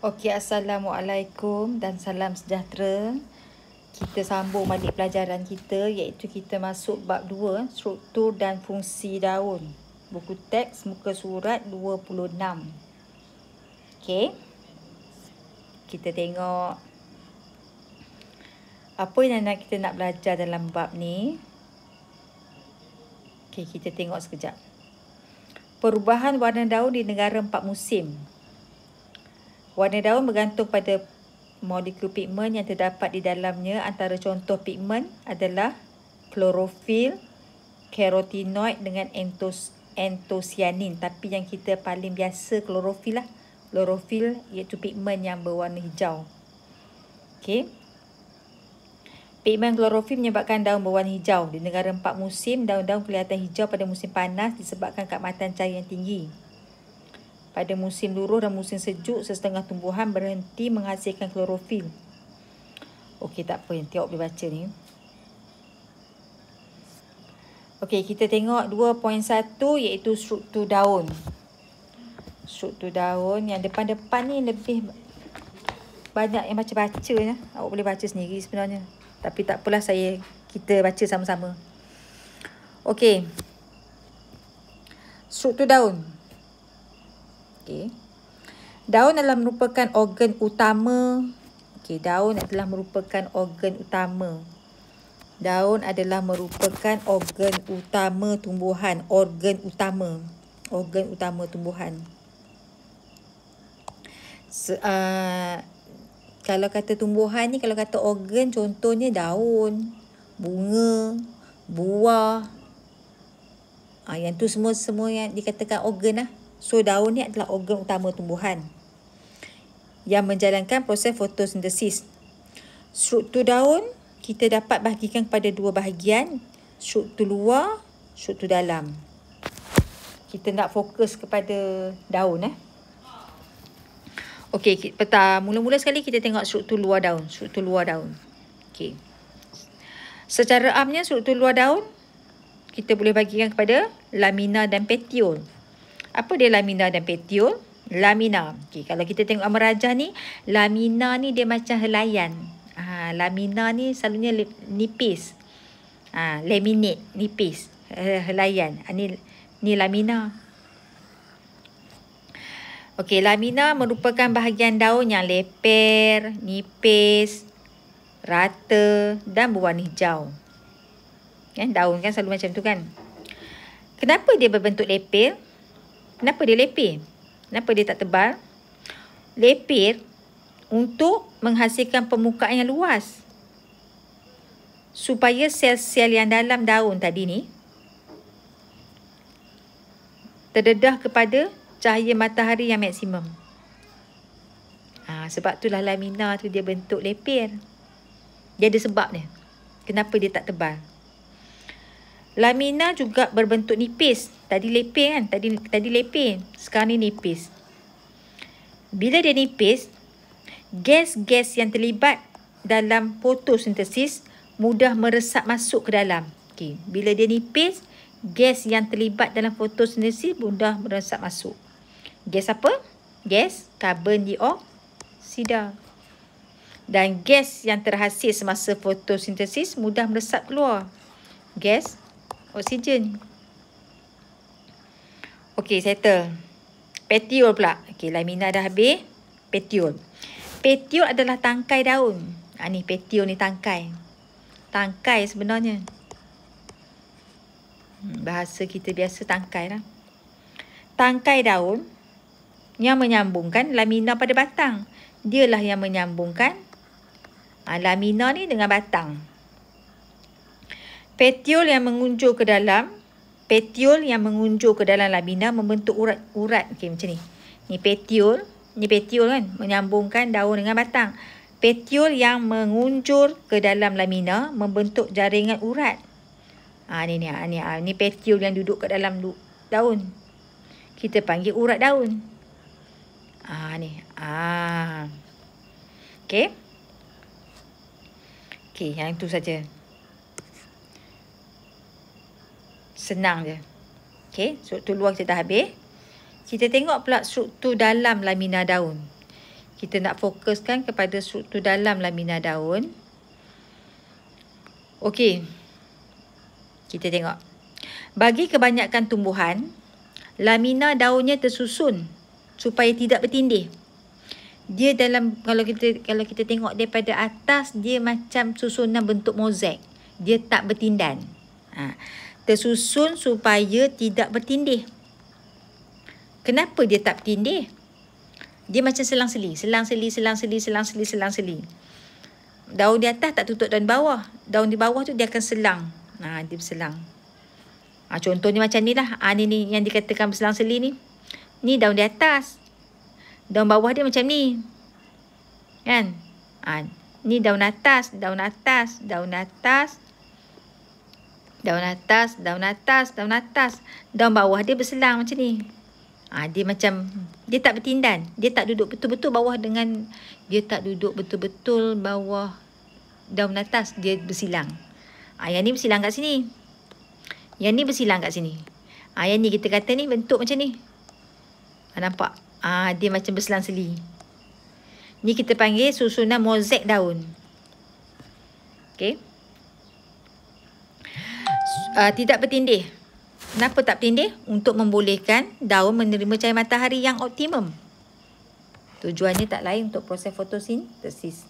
Okey, Assalamualaikum dan salam sejahtera. Kita sambung balik pelajaran kita, iaitu kita masuk bab 2, struktur dan fungsi daun. Buku teks muka surat 26. Okey. Kita tengok apa yang kita nak belajar dalam bab ni. Okey, kita tengok sekejap. Perubahan warna daun di negara 4 musim. Warna daun bergantung pada molekul pigmen yang terdapat di dalamnya. Antara contoh pigmen adalah klorofil, karotinoid dengan antosianin. Tapi yang kita paling biasa klorofil lah. Klorofil iaitu pigmen yang berwarna hijau. Okey. Pigmen klorofil menyebabkan daun berwarna hijau. Di negara 4 musim, daun-daun kelihatan hijau pada musim panas disebabkan keamatan cahaya yang tinggi. Pada musim luruh dan musim sejuk, sesetengah tumbuhan berhenti menghasilkan klorofil. Okey, tak apa. Tengok boleh baca ni. Okey, kita tengok 2.1 iaitu struktur daun. Struktur daun yang depan-depan ni lebih banyak yang baca-baca ya. Awak boleh baca sendiri sebenarnya. Tapi tak apalah, kita baca sama-sama. Okey. Struktur daun. Okay. Daun adalah merupakan organ utama. Okay, daun adalah merupakan organ utama. Daun adalah merupakan organ utama tumbuhan. Organ utama tumbuhan. Kalau kata tumbuhan ni, kalau kata organ, contohnya daun, bunga, buah. Yang tu semua yang dikatakan organ lah. So, daun ni adalah organ utama tumbuhan yang menjalankan proses fotosintesis. Struktur daun kita dapat bahagikan kepada dua bahagian, struktur luar, struktur dalam. Kita nak fokus kepada daun. Okey, mula-mula sekali kita tengok struktur luar daun. Struktur luar daun. Okey. Secara amnya struktur luar daun kita boleh bahagikan kepada lamina dan petiol. Apa dia lamina dan petiol? Lamina. Okay, kalau kita tengok gambar rajah ni, lamina ni dia macam helaian. Lamina ni selalunya nipis. Laminate, nipis. Helaian. Ni lamina. Okey, lamina merupakan bahagian daun yang leper, nipis, rata dan berwarna hijau. Kan, daun kan selalu macam tu kan. Kenapa dia berbentuk leper? Kenapa dia lepir? Kenapa dia tak tebal? Lepir untuk menghasilkan permukaan yang luas. Supaya sel-sel yang dalam daun tadi ni terdedah kepada cahaya matahari yang maksimum. Sebab itulah lamina tu dia bentuk lepir. Dia ada sebab dia. Kenapa dia tak tebal? Lamina juga berbentuk nipis. Tadi lepir kan? Tadi lepir. Sekarang ni nipis. Bila dia nipis, gas-gas yang terlibat dalam fotosintesis mudah meresap masuk ke dalam. Okay. Bila dia nipis, gas yang terlibat dalam fotosintesis mudah meresap masuk. Gas apa? Gas karbon dioksida. Dan gas yang terhasil semasa fotosintesis mudah meresap keluar. Gas oksigen. Okey, settle. Petiol pula. Okey, lamina dah habis. Petiol. Petiol adalah tangkai daun. Ni petiol ni tangkai. Tangkai sebenarnya. Bahasa kita biasa tangkai lah. Tangkai daun yang menyambungkan lamina pada batang. Dialah yang menyambungkan lamina ni dengan batang. Petiol yang mengunjur ke dalam lamina membentuk urat-urat. Okey, macam ni. Ni petiol kan, menyambungkan daun dengan batang. Petiol yang mengunjur ke dalam lamina membentuk jaringan urat. Ni petiol yang duduk ke dalam daun. Kita panggil urat daun. Okey. Okey, yang tu saja. Senang je. Okey, struktur luar kita dah habis. Kita tengok pula struktur dalam lamina daun. Kita nak fokuskan kepada struktur dalam lamina daun. Okey. Kita tengok. Bagi kebanyakan tumbuhan, lamina daunnya tersusun supaya tidak bertindih. Dia dalam kalau kita tengok daripada atas, dia macam susunan bentuk mozaik. Dia tak bertindan. Tersusun supaya tidak bertindih. Kenapa dia tak bertindih? Dia macam selang-seli. Daun di atas tak tutup daun bawah. Daun di bawah tu dia akan selang. Dia berselang. Contohnya macam ni lah. Ni yang dikatakan berselang-seli ni. Ni daun di atas. Daun bawah dia macam ni. Kan? Ni daun atas. Daun bawah dia berselang macam ni. Dia macam, dia tak bertindan. Dia tak duduk betul-betul bawah dengan, dia tak duduk betul-betul bawah daun atas. Dia bersilang. Yang ni bersilang kat sini. Yang ni bersilang kat sini. Yang ni kita kata ni bentuk macam ni. Nampak? Dia macam berselang-seli. Ni kita panggil susunan mozaik daun. Okey. Tidak bertindih. Kenapa tak bertindih? Untuk membolehkan daun menerima cahaya matahari yang optimum. Tujuannya tak lain untuk proses fotosintesis.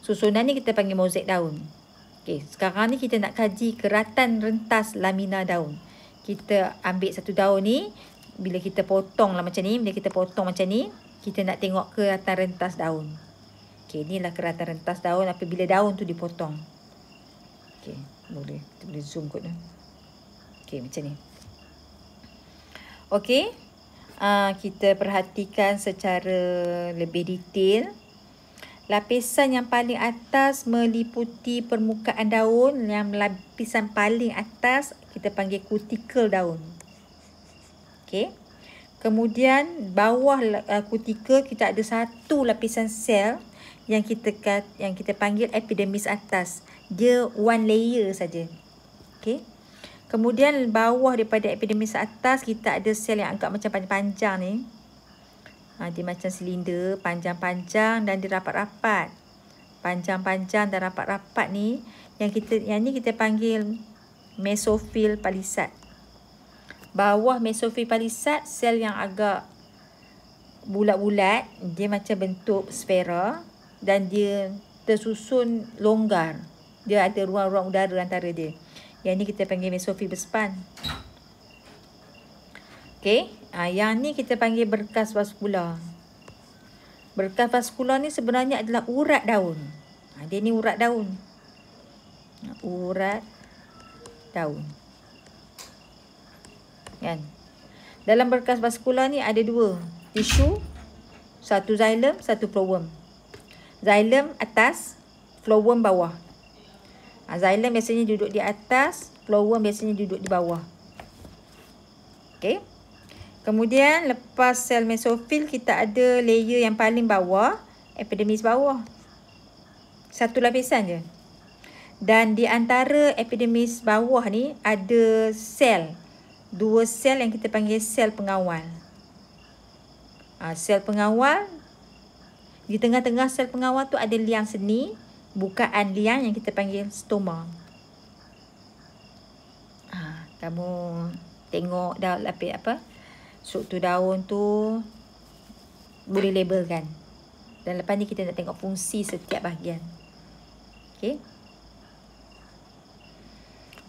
Susunan ni kita panggil mozaik daun. Okey, sekarang ni kita nak kaji keratan rentas lamina daun. Kita ambil satu daun ni, bila kita potong lah macam ni, kita nak tengok keratan rentas daun. Okey, inilah keratan rentas daun apabila daun tu dipotong. Okey, kita boleh zoom kot dah. Okey, macam ni. Okey, kita perhatikan secara lebih detail. Lapisan yang paling atas meliputi permukaan daun. Yang lapisan paling atas kita panggil kutikel daun. Okey. Kemudian bawah kutikel kita ada satu lapisan sel yang kita panggil epidermis atas. Dia one layer saja. Okey. Kemudian bawah daripada epidermis atas kita ada sel yang agak macam panjang-panjang ni. Dia macam silinder, panjang-panjang dan dia rapat-rapat. Panjang-panjang dan rapat-rapat ni yang ni kita panggil mesofil palisad. Bawah mesofil palisad sel yang agak bulat-bulat, dia macam bentuk sfera dan dia tersusun longgar. Dia ada ruang-ruang udara antara dia. Yang ni kita panggil mesofil berspan. Okey, yang ni kita panggil berkas vaskular. Berkas vaskular ni sebenarnya adalah urat daun. Dia ni urat daun. Urat daun. Kan? Dalam berkas vaskular ni ada dua tisu, satu xylem, satu phloem. Xylem atas, phloem bawah. Xylem biasanya duduk di atas, phloem biasanya duduk di bawah. Okey. Kemudian lepas sel mesofil kita ada layer yang paling bawah, epidermis bawah. Satu lapisan je. Dan di antara epidermis bawah ni ada sel. Dua sel yang kita panggil sel pengawal. Sel pengawal. Di tengah-tengah sel pengawal tu ada liang seni, bukaan liang yang kita panggil stoma. Kamu tengok dah lapis apa? Struktur daun tu boleh labelkan. Dan lepas ni kita nak tengok fungsi setiap bahagian. Okey.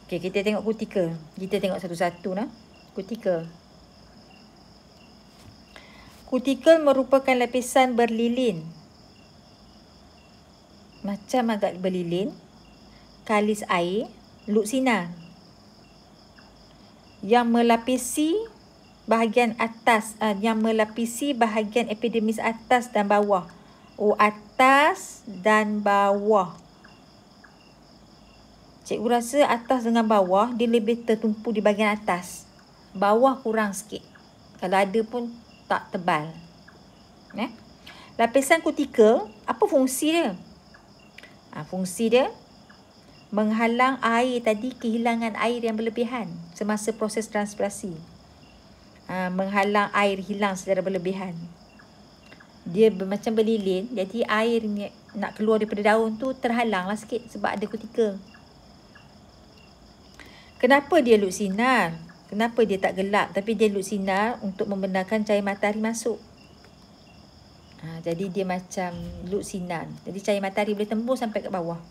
Okey, kita tengok kutikel. Kita tengok satu-satu lah. Kutikel. Kutikel merupakan lapisan berlilin. Macam agak berlilin. Kalis air. Luk sinar. Yang melapisi bahagian atas, yang melapisi bahagian epidermis atas dan bawah. Atas dan bawah. Cikgu rasa atas dengan bawah dia lebih tertumpu di bahagian atas. Bawah kurang sikit. Kalau ada pun tak tebal. Lapisan kutikel, apa fungsi dia? Fungsi dia menghalang air tadi, kehilangan air yang berlebihan semasa proses transpirasi. Menghalang air hilang secara berlebihan. dia macam berlilin. Jadi air ni nak keluar daripada daun tu terhalang lah sikit sebab ada kutika. Kenapa dia luk sinar? Kenapa dia tak gelap tapi dia luk sinar untuk membenarkan cahaya matahari masuk? Jadi dia macam luk sinar. Jadi cahaya matahari boleh tembus sampai kat bawah.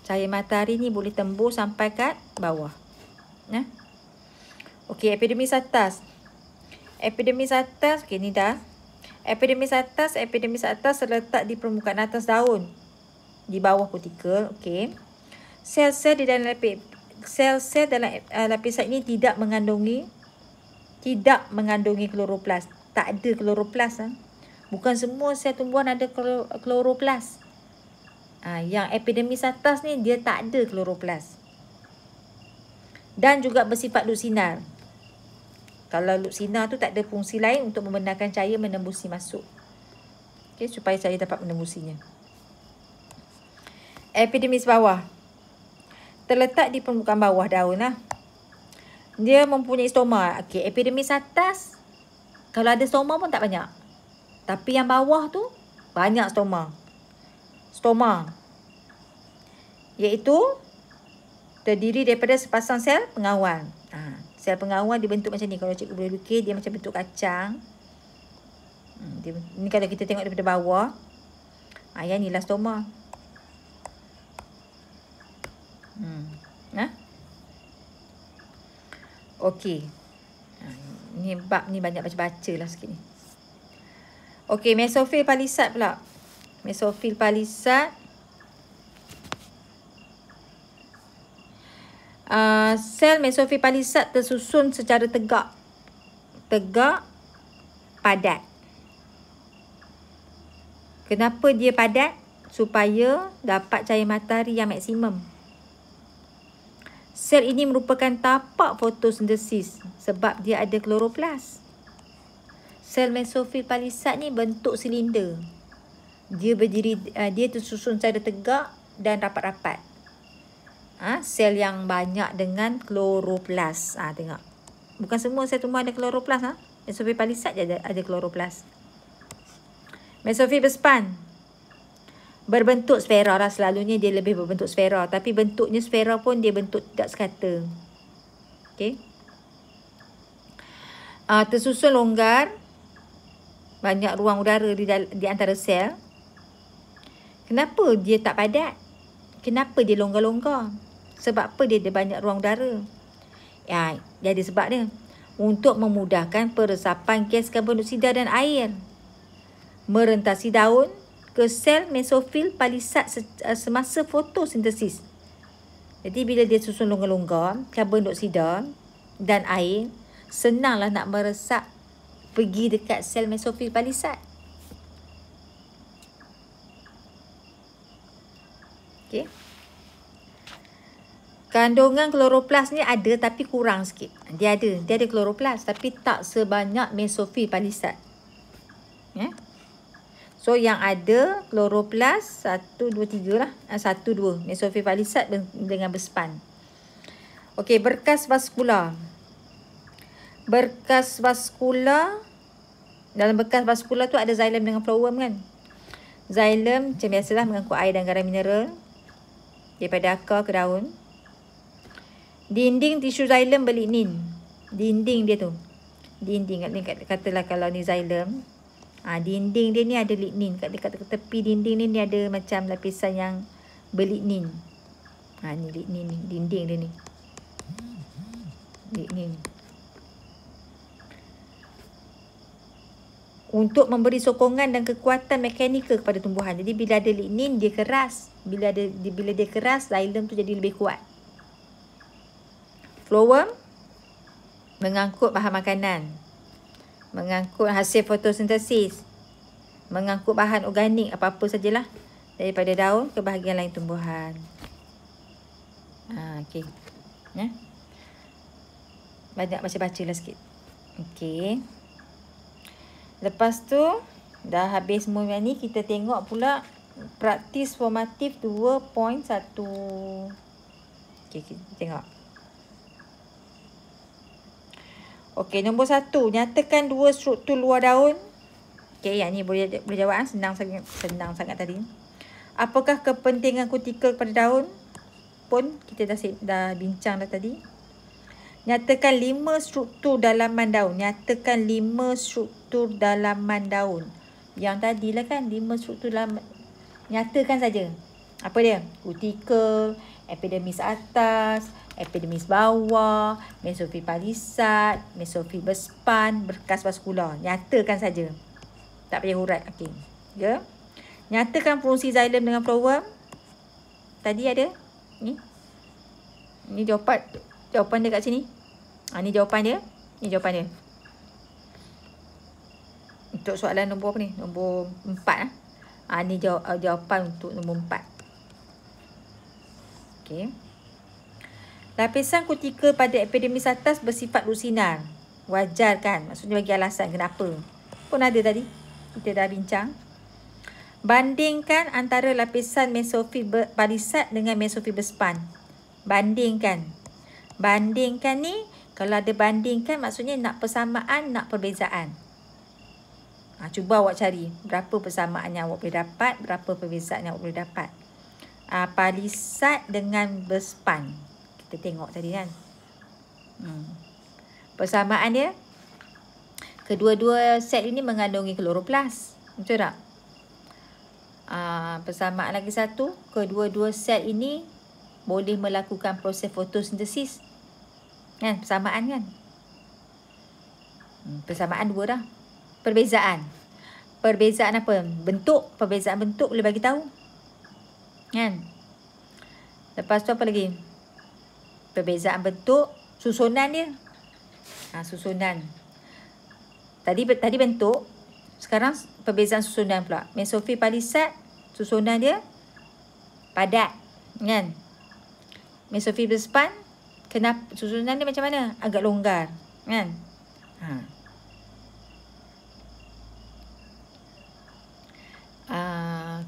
Cahaya matahari ni boleh tembus sampai kat bawah. Okey, epidermis atas. Epidermis atas, okey ni dah. Epidermis atas terletak di permukaan atas daun. Di bawah kutikel, okey. Sel-sel di dalam sel-sel dalam lapisan ini tidak mengandungi kloroplas. Tak ada kloroplas. Bukan semua sel tumbuhan ada kloroplas. Yang epidermis atas ni dia tak ada kloroplas. Dan juga bersifat luk sinar. Kalau luk sinar tu tak ada fungsi lain untuk membenarkan cahaya menembusi masuk. Okay, supaya cahaya dapat menembusinya. Epidermis bawah. Terletak di permukaan bawah daun lah. Dia mempunyai stoma. Okay, epidermis atas, kalau ada stoma pun tak banyak. Tapi yang bawah tu, banyak stoma. Stoma. Iaitu, terdiri daripada sepasang sel pengawal. Sel pengawal dibentuk macam ni. Kalau cikgu boleh lukis, dia macam bentuk kacang. Ni kalau kita tengok daripada bawah. Yang ni lah stoma. Okey. Ni bab ni banyak baca-baca lah sikit ni. Okey, mesofil palisat pula. Mesofil palisat. Sel mesofil palisat tersusun secara tegak. Tegak, padat. Kenapa dia padat? Supaya dapat cahaya matahari yang maksimum. Sel ini merupakan tapak fotosintesis sebab dia ada kloroplas. Sel mesofil palisat ni bentuk silinder. Dia tersusun secara tegak dan rapat-rapat. Sel yang banyak dengan kloroplas. Tengok. Bukan semua sel tumbuhan ada kloroplas. Mesofil palisat je ada kloroplas. Mesofil berspan. Berbentuk sfera lah. Selalunya dia lebih berbentuk sfera. Tapi bentuknya sfera pun dia bentuk tidak sekata. Okey. Tersusun longgar. Banyak ruang udara di antara sel. Kenapa dia tak padat? Kenapa dia longgar-longgar? Sebab apa dia ada banyak ruang udara? Dia ada sebab dia. Untuk memudahkan peresapan gas karbon dioksida dan air. Merentasi daun ke sel mesofil palisat semasa fotosintesis. Jadi bila dia susun longgar-longgar, karbon dioksida dan air, senanglah nak meresap pergi dekat sel mesofil palisat. Okey. Kandungan kloroplas ni ada tapi kurang sikit. Dia ada kloroplas tapi tak sebanyak mesofil palisat. So yang ada kloroplas 1, 2, 3 lah. 1, 2. Mesofil palisat dengan berspan. Okey, berkas vaskular. Berkas vaskular. Dalam berkas vaskular tu ada xilem dengan phloem kan. Xilem macam biasalah mengangkut air dan garam mineral daripada akar ke daun. Dinding tisu xilem berlignin. Dinding dia tu. Dinding katalah kalau ni xilem. Dinding dia ni ada lignin. Kat tepi dinding ni ada macam lapisan yang berlignin. Ni lignin ni. Dinding dia ni. Lignin. Untuk memberi sokongan dan kekuatan mekanikal kepada tumbuhan. Jadi bila ada lignin dia keras. Bila dia keras, xilem tu jadi lebih kuat. Phloem mengangkut bahan makanan. Mengangkut hasil fotosintesis. Mengangkut bahan organik apa-apa sajalah. Daripada daun ke bahagian lain tumbuhan. Okey. Banyak baca-baca lah sikit. Okey. Lepas tu, dah habis semua yang ni. Kita tengok pula praktis formatif 2.1. Okey, kita tengok. Okey, nombor 1. Nyatakan dua struktur luar daun Okey, yang ni boleh jawab. Senang sangat tadi. Apakah kepentingan kutikel pada daun? Pun kita dah bincang dah tadi. Nyatakan 5 struktur dalaman daun. Nyatakan 5 struktur dalaman daun. Yang tadilah kan 5 struktur dalaman. Nyatakan saja. Apa dia? Kutikel, epidermis atas, epidermis bawah, mesofil palisad, mesofil berspan, berkas vaskular. Nyatakan saja. Tak payah urat. Okey. Ya. Nyatakan fungsi xilem dengan flowem. Tadi ada. Ni jawapan dia kat sini. Ni jawapan dia. Ni jawapan dia. Untuk soalan nombor apa ni? Nombor 4 ni jawapan untuk nombor 4. Okey. Lapisan kutikel pada epidermis atas bersifat lusinan. Wajar kan? Maksudnya bagi alasan kenapa. Pun ada tadi. Kita dah bincang. Bandingkan antara lapisan mesofil palisad dengan mesofil berspan. Bandingkan. Bandingkan ni, kalau ada bandingkan maksudnya nak persamaan, nak perbezaan. Cuba awak cari berapa persamaan yang awak boleh dapat, berapa perbezaan yang awak boleh dapat. Palisad dengan berspan. Kita tengok tadi kan. Persamaan dia, kedua-dua sel ini mengandungi kloroplas. Betul tak? Persamaan lagi satu, kedua-dua sel ini boleh melakukan proses fotosintesis. Kan? Persamaan kan? Persamaan dua dah. Perbezaan. Perbezaan apa? Bentuk. Perbezaan bentuk boleh bagi tahu. Kan? Lepas tu apa lagi? Perbezaan bentuk, susunan dia. Susunan. Tadi bentuk, sekarang perbezaan susunan pula. Mesofil palisad, susunan dia padat. Kan? Mesofil berspan, kenapa susunan dia macam mana? Agak longgar. Kan?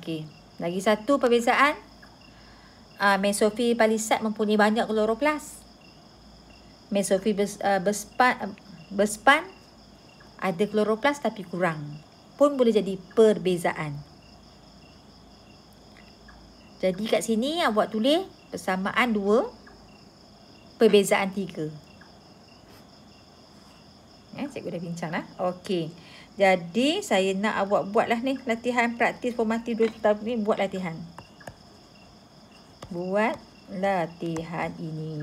Okey. Lagi satu perbezaan. Mesofil palisad mempunyai banyak kloroplas. Mesofil berspan ada kloroplas tapi kurang. Pun boleh jadi perbezaan. Jadi kat sini awak tulis persamaan 2, perbezaan 3. Cikgu dah bincang lah. Okey. Jadi saya nak awak buatlah ni latihan praktis formatif 2 tahun ni. Buat latihan. Buat latihan ini.